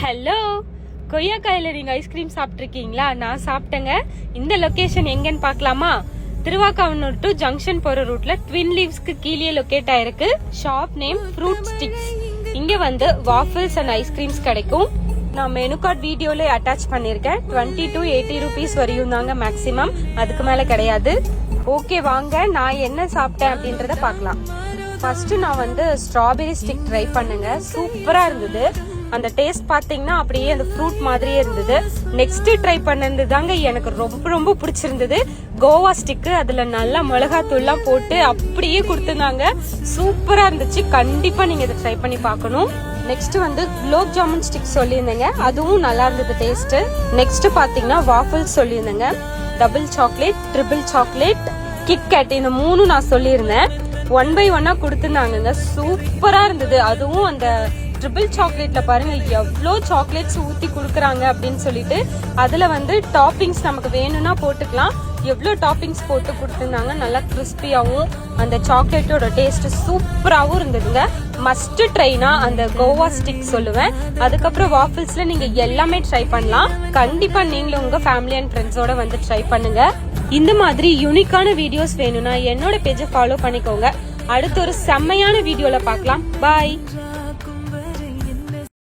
Hello, கொய்யாக்காயில நீங்க ice cream சாப்பிட்ருக்கீங்களா? நான் சாப்பிட்டேங்க. இந்த லொகேஷன் எங்கன்னு பார்க்கலாமா? திருவாக்காவனூர் டு ஜங்ஷன் போற ரூட்ல ட்வின் லீவ்ஸ்க்கு கீழே லொகேட் ஆயிருக்கு. Shop name fruit sticks. இங்க வந்து வாஃபிள்ஸ் அண்ட் ஐஸ்கிரீம்ஸ் கிடைக்கும். நான் மெனு கார்டு வீடியோல அட்டாச் பண்ணிருக்கேன். 20 to 80 rupees வரையும் தாங்க மேக்ஸிமம், அதுக்கு மேல கிடையாது. ஓகே, வாங்க நான் என்ன சாப்பிட்டேன் அப்படின்றத பார்க்கலாம். ஃபர்ஸ்ட் நான் வந்து ஸ்ட்ராபெரி ஸ்டிக் ட்ரை பண்ணுங்க. சூப்பரா இருந்தது. அந்த டேஸ்ட் பாத்தீங்கன்னா அப்படியே அந்த ஃப்ரூட் மாதிரியே இருந்தது. நெக்ஸ்ட் ட்ரை பண்ணது தாங்க எனக்கு ரொம்ப ரொம்ப பிடிச்சிருந்தது. கோவா ஸ்டிக்கு, அதுல நல்லா மிளகாத்தூள்லாம் போட்டு அப்படியே கொடுத்துருந்தாங்க. சூப்பரா இருந்துச்சு. கண்டிப்பா நீங்க இதை ட்ரை பண்ணி பார்க்கணும். நெக்ஸ்ட் வந்து குலோப் ஜாமுன் ஸ்டிக் சொல்லியிருந்தேங்க, அதுவும் நல்லா இருந்தது டேஸ்ட். நெக்ஸ்ட் பாத்தீங்கன்னா வாஃபிள்ஸ் சொல்லியிருந்தேங்க. Double chocolate, triple chocolate, KitKat, இந்த மூணு நான் சொல்லியிருந்தேன். 1 by 1 கொடுத்துருந்தாங்க. சூப்பரா இருந்தது. அதுவும் அந்த ட்ரிபிள் சாக்லேட்ல பாருங்க எவ்வளோ சாக்லேட்ஸ் ஊத்தி கொடுக்குறாங்க அப்படின்னு சொல்லிட்டு, அதுல வந்து டாப்பிங்ஸ் நமக்கு வேணும்னா போட்டுக்கலாம். எவ்வளோ டாப்பிங்ஸ் போட்டு கொடுத்துருந்தாங்க. நல்லா கிறிஸ்பியாவும் அந்த சாக்லேட்டோட டேஸ்ட் சூப்பராகவும் இருந்ததுங்க. மஸ்ட் ட்ரைனா அந்த கோவா ஸ்டிக் சொல்லுவேன். அதுக்கப்புறம் வாஃபிள்ஸ்ல நீங்க எல்லாமே ட்ரை பண்ணலாம். கண்டிப்பா நீங்களும் உங்க ஃபேமிலி அண்ட் ஃப்ரெண்ட்ஸோட வந்து ட்ரை பண்ணுங்க. இந்த மாதிரி யூனிக்கான வீடியோஸ் வேணும்னா என்னோட பேஜை ஃபாலோ பண்ணிக்கோங்க. அடுத்த ஒரு செம்மையான வீடியோல பார்க்கலாம். பாய்.